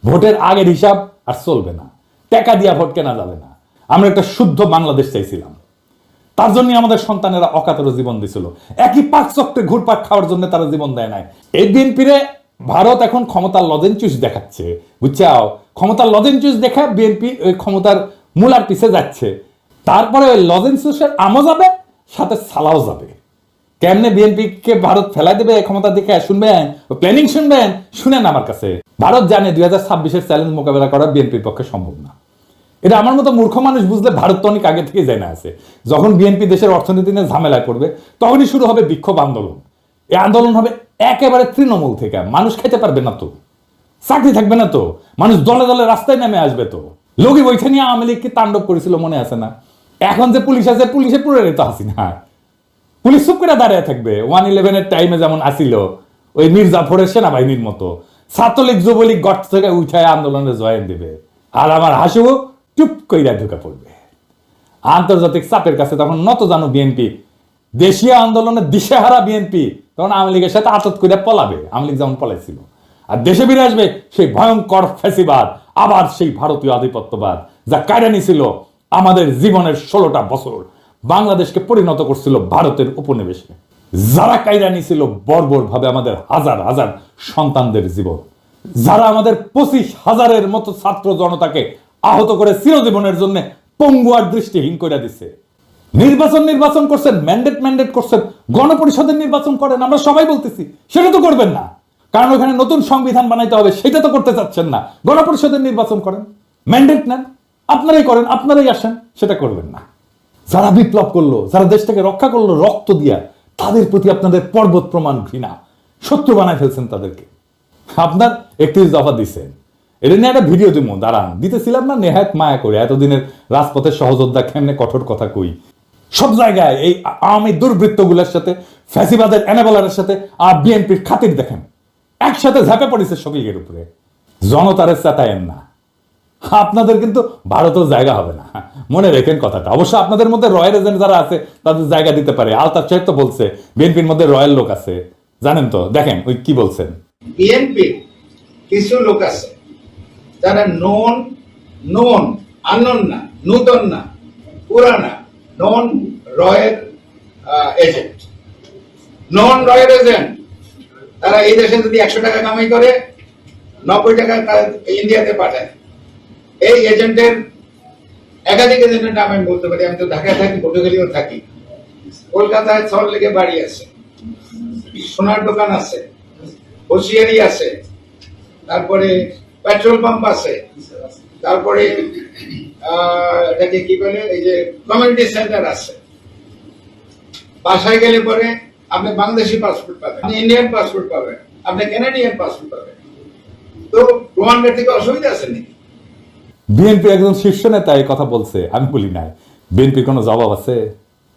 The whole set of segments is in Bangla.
ভোটের আগের হিসাব আর চলবে না, টাকা দিয়া ভোট কেনা যাবে না। আমরা একটা শুদ্ধ বাংলাদেশ চাইছিলাম, তার জন্য আমাদের সন্তানেরা অকাতর জীবন দিছিল। একই পাক চক্রে ঘুরপাক খাওয়ার জন্য তারা জীবন দেয় নাই। এই বিএনপিরে ভারত এখন ক্ষমতার লজেনচুস দেখাচ্ছে, বুঝছাও? ক্ষমতার লজেনচুস দেখা বিএনপি ওই ক্ষমতার মূলার পিছে যাচ্ছে। তারপরে ওই লজেনচুসের আমও যাবে, সাথে সালাও যাবে। কেমনে বিএনপি কে ভারত ফেলাই দেবে ক্ষমতা দেখে শুনবেন, প্ল্যানিং শুনবেন, শুনেন আমার কাছে। ভারত জানে 2026-এর চ্যালেঞ্জ মোকাবেলা করা বিএনপির পক্ষে সম্ভব না। এটা আমার মতো মূর্খ মানুষ বুঝলে ভারত তো অনেক আগে থেকে জানা আছে, যখন বিএনপি দেশের অর্থনীতি নিয়ে ঝামেলায় পড়বে তখনই শুরু হবে বিক্ষোভ আন্দোলন। এই আন্দোলন হবে একেবারে তৃণমূল থেকে। মানুষ খেতে পারবে না তো, চাকরি থাকবে না তো, মানুষ দলে দলে রাস্তায় নেমে আসবে তো। লগি বৈঠা নিয়ে আওয়ামী লীগ কি তাণ্ডব করেছিল মনে আছে না? এখন যে পুলিশ আছে, পুলিশে পুরো রেতো হাসিনা। পুলিশ চুপ করে দাঁড়িয়ে থাকবে। 1/11-এর টাইমে যেমন আসিল ওই মীর জাফরের সেনাবাহিনীর মতো, ছাত্রলীগ যুবলীগ গঠ থেকে উঠায় আন্দোলনে জয়েন দেবে, আর আমার হাসু চুপ কইরা ঢুকে পড়বে। আন্তর্জাতিক চাপের কাছে তখন নত জানো বিএনপি, দেশীয় আন্দোলনে দিশেহারা বিএনপি তখন আওয়ামী লীগের সাথে আতত করে পলাবে, আওয়ামী লীগ যেমন পলাইছিল। আর দেশে ফিরে আসবে সেই ভয়ঙ্কর ফ্যাসিবাদ, আবার সেই ভারতীয় আধিপত্যবাদ যা কায়রানি ছিল আমাদের জীবনের 16টা বছর, বাংলাদেশকে পরিণত করছিল ভারতের উপনিবেশে। যারা কায়রানি ছিল বর্বর ভাবে আমাদের হাজার হাজার সন্তানদের জীবন, যারা আমাদের 25,000-এর মতো ছাত্র জনতাকে আহত করে চিরজীবনের জন্য পঙ্গু আর দৃষ্টিহীন করে দিছে। নির্বাচন করছেন, ম্যান্ডেট করছেন, গণপরিষদের নির্বাচন করেন, আমরা সবাই বলতেছি সেটা তো করবেন না, কারণ ওখানে নতুন সংবিধান বানাইতে হবে, সেটা তো করতে চাচ্ছেন না। গণপরিষদের নির্বাচন করেন, ম্যান্ডেট নেন, আপনারাই করেন, আপনারাই আসেন, সেটা করবেন না। যারা বিপ্লব করলো, যারা দেশটাকে রক্ষা করলো রক্ত দিয়া, তাদের প্রতি আপনাদের পর্বত প্রমাণ ঘৃণা, শত্রু বানায় ফেলছেন তাদেরকে। আপনার 31 দফা দিচ্ছেন, এটা নিয়ে একটা ভিডিও দিব, দাঁড়ান, দিতেছিলাম না নেহাত মায়া করে, এতদিনের রাজপথের সহযোদ্ধা কেমনে কঠোর কথা কই। সব জায়গায় এই আওয়ামী দুর্বৃত্তগুলোর সাথে, ফ্যাসিবাদের এনাবেলারের সাথে আর বিএনপির খাতির দেখেন, একসাথে ঝাঁপে পড়েছে শফিকের উপরে। জনতারে চেতায়েন না, আপনাদের কিন্তু ভারতেও জায়গা হবে না, মনে রেখেন কথাটা। অবশ্য আপনাদের মধ্যে রয়্যাল এজেন্ট যারা আছে তাদের জায়গা দিতে পারে। আলতাফ সাহেব তো বলছে বিএনপির মধ্যে রয়্যাল লোক আছে, জানেন তো, দেখেন ওই কি বলছেন। বিএনপি কিছু লোক আছে যারা নন আননোন না, নূতন না, পুরানা, নন রয়্যাল এজেন্ট। নন রয়্যাল এজেন্ট তারা এই দেশে যদি 100 টাকা কামাই করে 90 টাকা ইন্ডিয়াতে পাঠায়। এই এজেন্টের একাধিক এজেন্টের নাম আমি বলতে পারি। আমি তো ঢাকায় থাকি, পটুয়াখালীও থাকি, কলকাতায় সল্ট লেকে বাড়ি আছে, সোনার দোকান আছে, হোসিয়ারি আছে, তারপরে পেট্রোল পাম্প আছে, তারপরে এটাকে কি বলে, এই যে কমিউনিটি সেন্টার আছে। বাসায় গেলে পরে আপনি বাংলাদেশি পাসপোর্ট পাবেন, আপনি ইন্ডিয়ান পাসপোর্ট পাবেন, আপনি কানাডিয়ান পাসপোর্ট পাবেন। তো প্রমাণ থেকে অসুবিধা আছে নাকি? বিএনপি একজন শীর্ষ নেতা এই কথা বলছে, আমি বলি নাই। বিএনপির কোনো জবাব আছে?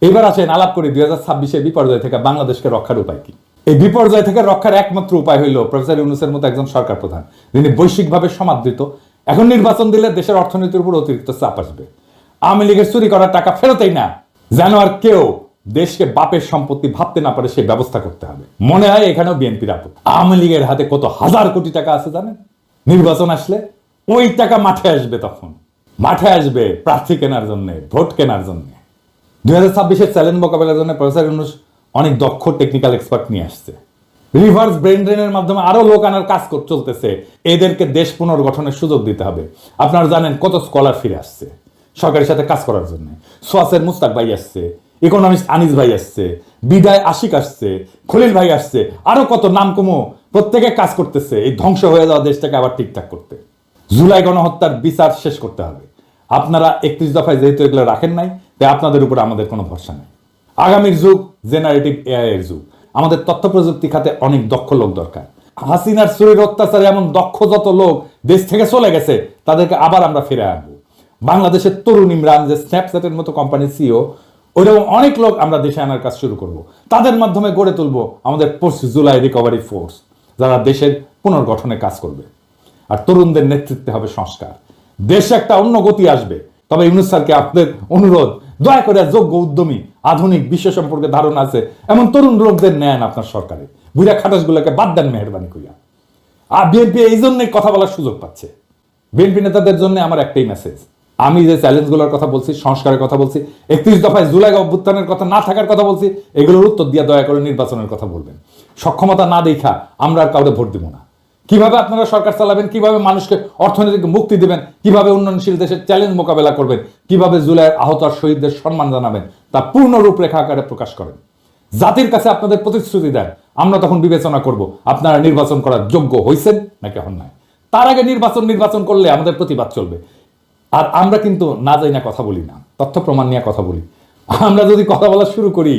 এবার আসেন আলাপ করি 2026-এর বিপর্যয় থেকে বাংলাদেশকে রক্ষার উপায় কি। এই বিপর্যয় থেকে রক্ষার একমাত্র উপায় হইল প্রফেসর ইউনূসের মতো একজন সরকার প্রধান, যিনি বৈশ্বিকভাবে সমাদৃত। এখন নির্বাচন দিলে দেশের অর্থনীতির উপর অতিরিক্ত চাপ আসবে। আওয়ামী লীগের চুরি করার টাকা ফেরতেই না, যেন আর কেউ দেশকে বাপের সম্পত্তি ভাবতে না পারে সেই ব্যবস্থা করতে হবে। মনে হয় এখানেও বিএনপির আপত্তি। আওয়ামী লীগের হাতে কত হাজার কোটি টাকা আছে জানেন? নির্বাচন আসলে ওই টাকা মাঠে আসবে, তখন মাঠে আসবে প্রার্থী কেনার জন্য, ভোট কেনার জন্য। 2026-এর চ্যালেঞ্জ মোকাবেলার জন্য প্রফেসর ইউনূস অনেক দক্ষ টেকনিক্যাল এক্সপার্ট নিয়ে আসছে। রিভার্স ব্রেন ড্রেনের মাধ্যমে আরো লোক আনার কাজ চলতেছে। এদেরকে দেশ পুনর্গঠনের সুযোগ দিতে হবে। আপনারা জানেন কত স্কলার ফিরে আসছে সরকারের সাথে কাজ করার জন্য। সোয়াসের মুস্তাক ভাই আসছে, ইকোনমিস্ট আনিস ভাই আসছে, বিদায় আশিক আসছে, খলিল ভাই আসছে, আরো কত নাম কমো, প্রত্যেকে কাজ করতেছে এই ধ্বংস হয়ে যাওয়া দেশটাকে আবার ঠিকঠাক করতে। জুলাই গণহত্যার বিচার শেষ করতে হবে। আপনারা 31 দফায় যেহেতু এগুলো রাখেন নাই, তাই আপনাদের উপর আমাদের কোনো ভরসা নেই। আগামীর যুগ জেনারেটিভ এআই এর যুগ। আমাদের তথ্য প্রযুক্তি খাতে অনেক দক্ষ লোক দরকার। হাসিনার চুরির অত্যাচারে এমন দক্ষ যত লোক দেশ থেকে চলে গেছে তাদেরকে আবার আমরা ফিরে আনবো। বাংলাদেশের তরুণ ইমরান যে স্ন্যাপচ্যাটের মতো কোম্পানির সিইও, ওইরকম অনেক লোক আমরা দেশে আনার কাজ শুরু করব। তাদের মাধ্যমে গড়ে তুলবো আমাদের পোস্ট জুলাই রিকভারি ফোর্স, যারা দেশের পুনর্গঠনে কাজ করবে। আর তরুণদের নেতৃত্বে হবে সংস্কার। দেশে একটা অন্য গতি আসবে। তবে ইউনূস স্যারকে আপনাদের অনুরোধ, দয়া করে যোগ্য, উদ্যমী, আধুনিক, বিশ্ব সম্পর্কে ধারণা আছে এমন তরুণ লোকদের নেন আপনার সরকারে। বুড়া খাটাস গুলোকে বাদ দেন মেহরবানি করিয়া। আর বিএনপি এই জন্যই কথা বলার সুযোগ পাচ্ছে। বিএনপি নেতাদের জন্য আমার একটাই মেসেজ, আমি যে চ্যালেঞ্জগুলোর কথা বলছি, সংস্কারের কথা বলছি, 31 দফায় জুলাই অভ্যুত্থানের কথা না থাকার কথা বলছি, এগুলোর উত্তর দিয়ে দয়া করে নির্বাচনের কথা বলবেন। সক্ষমতা না দেখা আমরা আর কাউকে ভোট দিব না। কিভাবে আপনারা সরকার চালাবেন, কিভাবে মানুষকে অর্থনৈতিক মুক্তি দিবেন, কিভাবে উন্নয়নশীল দেশের চ্যালেঞ্জ মোকাবেলা করবেন, কিভাবে জুলাইয়ের আহত আর শহীদদের সম্মান জানাবেন, তা পূর্ণ রূপরেখা আকারে প্রকাশ করেন। জাতির কাছে আপনাদের প্রতিশ্রুতি দেন, আমরা তখন বিবেচনা করব আপনারা নির্বাচন করার যোগ্য হয়েছেন নাকি হন নাই। তার আগে নির্বাচন করলে আমাদের প্রতিবাদ চলবে। আর আমরা কিন্তু না যাই না কথা বলি না, তথ্য প্রমাণ নিয়ে কথা বলি। আমরা যদি কথা বলা শুরু করি,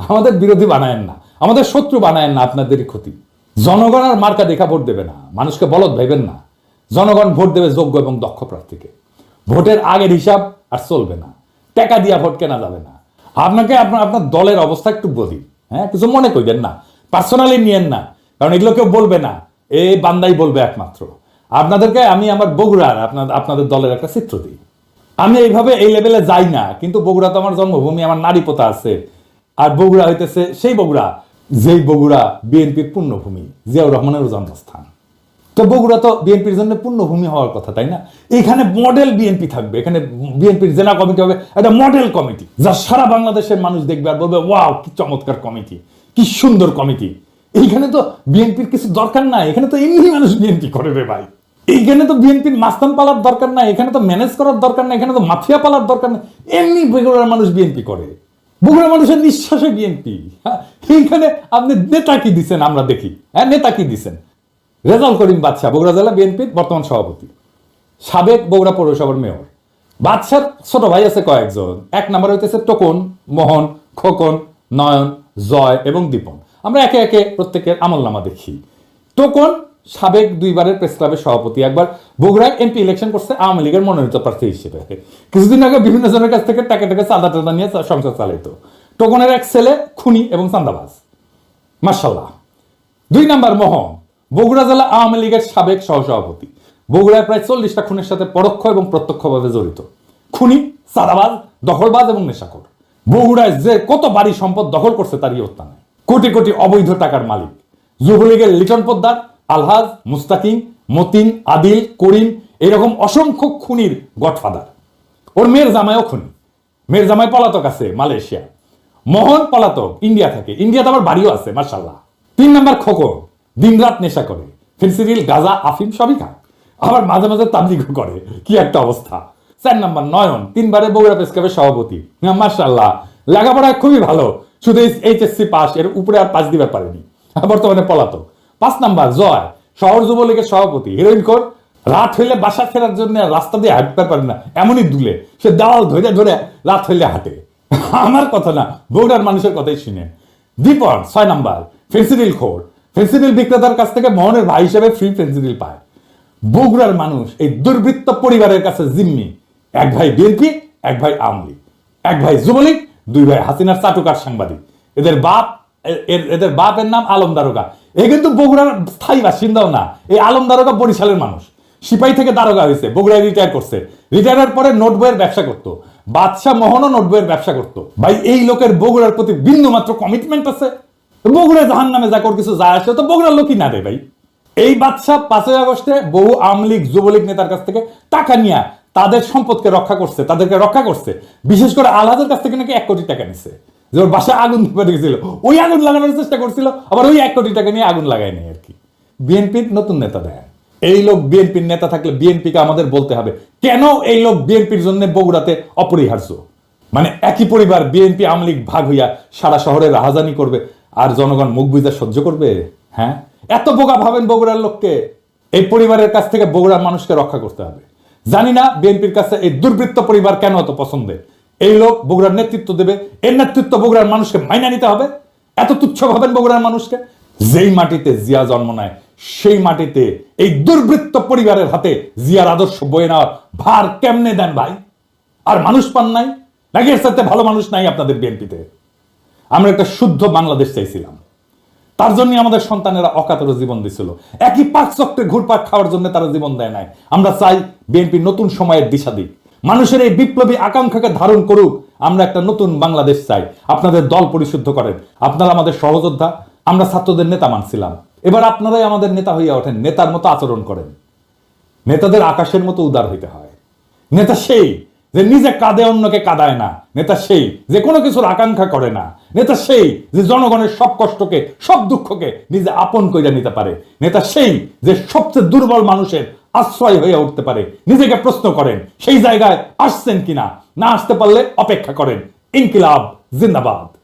আমাদের বিরোধী বানায়েন না, আমাদের শত্রু বানায়েন না, আপনাদেরই ক্ষতি। জনগণ আর মার্কা দেখা ভোট দেবে না, মানুষকে বলদ ভাইবেন না। জনগণ ভোট দেবে যোগ্য এবং দক্ষ প্রার্থীকে। ভোটের আগের হিসাব আর চলবে না, টাকা দিয়া ভোট কেনা যাবে না। আপনাকে আপনার দলের অবস্থা একটু বলি, হ্যাঁ, কিছু মনে করবেন না, পার্সোনালি নিয়েন না, কারণ এগুলো কেউ বলবে না, এই বান্দাই বলবে একমাত্র। আপনাদেরকে আমি আমার বগুড়ার আপনাদের দলের একটা চিত্র দিই। আমি এইভাবে এই লেভেলে যাই না, কিন্তু বগুড়া তো আমার জন্মভূমি, আমার নারী পোতা আছে। আর বগুড়া হইতেছে সেই বগুড়া, যেই বগুড়া বিএনপির পুণ্যভূমি, জিয়াউর রহমানের জন্মস্থান। তো বগুড়া তো বিএনপির জন্য পুণ্যভূমি হওয়ার কথা, তাই না? এখানে মডেল বিএনপি থাকবে, এখানে বিএনপির জেলা কমিটি হবে, একটা মডেল কমিটি, যা সারা বাংলাদেশের মানুষ দেখবে আর বলবে ওয়াও কি চমৎকার কমিটি, কি সুন্দর কমিটি। এইখানে তো বিএনপির কিছু দরকার নাই, এখানে তো এমনি মানুষ বিএনপি করে রে ভাই। এইখানে তো বিএনপির মাস্তান পালার দরকার নাই, এখানে তো ম্যানেজ করার দরকার নাই, এখানে তো মাফিয়া পালার দরকার নাই, এমনি বগুড়ার মানুষ বিএনপি করে। বগুড়ার মানুষের নিঃশ্বাসে বিএনপি। হ্যাঁ, এইখানে আপনি নেতা কি দিচ্ছেন আমরা দেখি, হ্যাঁ, নেতা কি দিচ্ছেন? রেজাউল করিম বাদশা বগুড়া জেলা বিএনপির বর্তমান সভাপতি, সাবেক বগুড়া পৌরসভার মেয়র। বাদশার ছোট ভাই আছে কয়েকজন, এক নম্বর হইতেছে টোকন, মোহন, খোকন, নয়ন, জয় এবং দীপন। আমরা একে একে প্রত্যেকের আমলনামা দেখি। টোকন সাবেক 2 বারের প্রেস ক্লাবের সভাপতি, একবার বগুড়ায় এমপি ইলেকশন করছে আওয়ামী লীগের মনোনীত প্রার্থী হিসেবে। কিছুদিন আগে বিভিন্ন জনের কাছ থেকে টাকা চাঁদা টাদা নিয়ে সংসার চালাইতো। টোকনের এক ছেলে খুনি এবং চাঁদাবাজ, মার্শাল্লাহ। 2 নাম্বার মোহন, বগুড়া জেলা আওয়ামী লীগের সাবেক সহসভাপতি, বগুড়ায় প্রায় 40টা খুনের সাথে পরোক্ষ এবং প্রত্যক্ষভাবে জড়িত। খুনি, চাঁদাবাজ, দখলবাজ এবং নেশাখোর। বগুড়ায় যে কত বাড়ি সম্পদ দখল করছে তারই হত্যা নাই। কোটি কোটি অবৈধ টাকার মালিক। যুবলীগের লিটন পোদ্দার, আলহাজ, মুস্তাকিম, মতিন, আদিল, করিম, এরকম অসংখ্য খুনির গডফাদার। ওর মেয়ের জামাইও খুনি, মেয়ের জামাই পলাতক আছে মালয়েশিয়া। মোহন পলাতক, ইন্ডিয়া থাকে, ইন্ডিয়াতে আবার বাড়িও আছে মার্শাল্লাহ। 3 নাম্বার খোকন, দিনরাত নেশা করে, ফেন্সিডিল, গাঁজা, আফিম সবই খায়, আবার মাঝে মাঝে তাবলিগও করে, কি একটা অবস্থা। 4 নাম্বার নয়ন, 3 বারে বগুড়া প্রেস ক্লাবের সভাপতি, মার্শাল্লাহ, লেখাপড়ায় খুবই ভালো, শুধু এইচএসসি পাস, এর উপরে আর পাস দিবার পারেনি, বর্তমানে পলাতক। 5 নাম্বার জয়, শহর যুবলীগের সভাপতি, হিরোইন খোর, রাত হইলে বাসা ফেরার জন্য রাস্তা দিয়ে হাঁটতে পারে না, এমনই দুলে, সে দেওয়াল ধরে ধরে রাত হইলে হাঁটে। আমার কথা না, বগুড়ার মানুষের কথাই শুনে। দীপন 6 নাম্বার, ফেন্সিডিল খোর, ফেন্সিডিল বিক্রেতার কাছ থেকে মোহনের ভাই হিসেবে ফ্রি ফেন্সিডিল পায়। বগুড়ার মানুষ এই দুর্বৃত্ত পরিবারের কাছে জিম্মি। 1 ভাই বিএনপি, 1 ভাই আওয়ামী লীগ, 1 ভাই যুবলীগ, 2 ভাই হাসিনার চাটুকার সাংবাদিক। এদের বাপের নাম আলম দারোগা। এ কিন্তু বগুড়ার স্থায়ী বাসিন্দাও না, এই আলম দারোগা বরিশালের মানুষ, সিপাহী থেকে দারোগা হয়েছে, বগুড়ায় রিটায়ার করছে। রিটায়ারের পরে নোট বইয়ের ব্যবসা করতো। বাদশাহ মোহনও নোট বইয়ের ব্যবসা করতো। ভাই এই লোকের বগুড়ার প্রতি বিন্দু মাত্র কমিটমেন্ট আছে? বগুড়া জাহান নামে যা করে কিছু যায় আসে, তো বগুড়ার লোকই না রে ভাই। এই বাদশাহ 5ই আগস্টে বহু আওয়ামী লীগ যুবলীগ নেতার কাছ থেকে টাকা নিয়ে তাদের সম্পদকে রক্ষা করছে, তাদেরকে রক্ষা করছে। বিশেষ করে আলহাজের কাছ থেকে নাকি 1 কোটি টাকা নিচ্ছে, যে ওর বাসায় আগুন ধরে গেছিল, ওই আগুন লাগানোর চেষ্টা করছিল, আবার ওই 1 কোটি টাকা নিয়ে আগুন লাগায় নেই আর কি। বিএনপির নতুন নেতা দেয়, এই লোক বিএনপির নেতা থাকলে বিএনপিকে আমাদের বলতে হবে কেন এই লোক বিএনপির জন্য বগুড়াতে অপরিহার্য। মানে একই পরিবার বিএনপি আওয়ামী লীগ ভাগ হইয়া সারা শহরে রাহাজানি করবে, আর জনগণ মুখ বুঝা সহ্য করবে? হ্যাঁ, এত বোকা ভাবেন বগুড়ার লোককে? এই পরিবারের কাছ থেকে বগুড়ার মানুষকে রক্ষা করতে হবে। জানি না বিএনপির কাছে এই দুর্বৃত্ত পরিবার কেন এত পছন্দের। এই লোক বগুড়ার নেতৃত্ব দেবে, এর নেতৃত্ব বগুড়ার মানুষকে মাইনা নিতে হবে। এত তুচ্ছ ভাবেন বগুড়ার মানুষকে? যেই মাটিতে জিয়া জন্ম নেয় সেই মাটিতে এই দুর্বৃত্ত পরিবারের হাতে জিয়ার আদর্শ বয়ে নেওয়ার ভার কেমনে দেন ভাই? আর মানুষ পান নাই নাকি? এর সাথে ভালো মানুষ নাই আপনাদের বিএনপিতে? আমরা একটা শুদ্ধ বাংলাদেশ চাইছিলাম, তার জন্য আমাদের সন্তানেরা অকাতর জীবন দিছিল। একই 5 চক্রে ঘুরপাক খাওয়ার জন্য তারা জীবন দেয় নাই। আমরা চাই বিএনপি নতুন সময়ের দিশা দিক, মানুষের এই বিপ্লবী আকাঙ্ক্ষাকে ধারণ করুক। আমরা একটা নতুন বাংলাদেশ চাই। আপনাদের দল পরিশুদ্ধ করেন, আপনারা আমাদের সহযোদ্ধা। আমরা ছাত্রদের নেতা মানছিলাম, এবার আপনারাই আমাদের নেতা হইয়া ওঠেন, নেতার মতো আচরণ করেন। নেতাদের আকাশের মতো উদার হইতে হয়। নেতা সেই যে নিজে কাঁদে অন্যকে কাঁদায় না। নেতা সেই যে কোনো কিছুর আকাঙ্ক্ষা করে না। নেতা সেই যে জনগণের সব কষ্টকে, সব দুঃখকে নিজে আপন কইরা নিতে পারে। নেতা সেই যে সবচেয়ে দুর্বল মানুষের আশ্রয় হয়ে উঠতে পারে। নিজেকে প্রশ্ন করেন সেই জায়গায় আসছেন কিনা, না আসতে পারলে অপেক্ষা করেন। ইনকিলাব জিন্দাবাদ।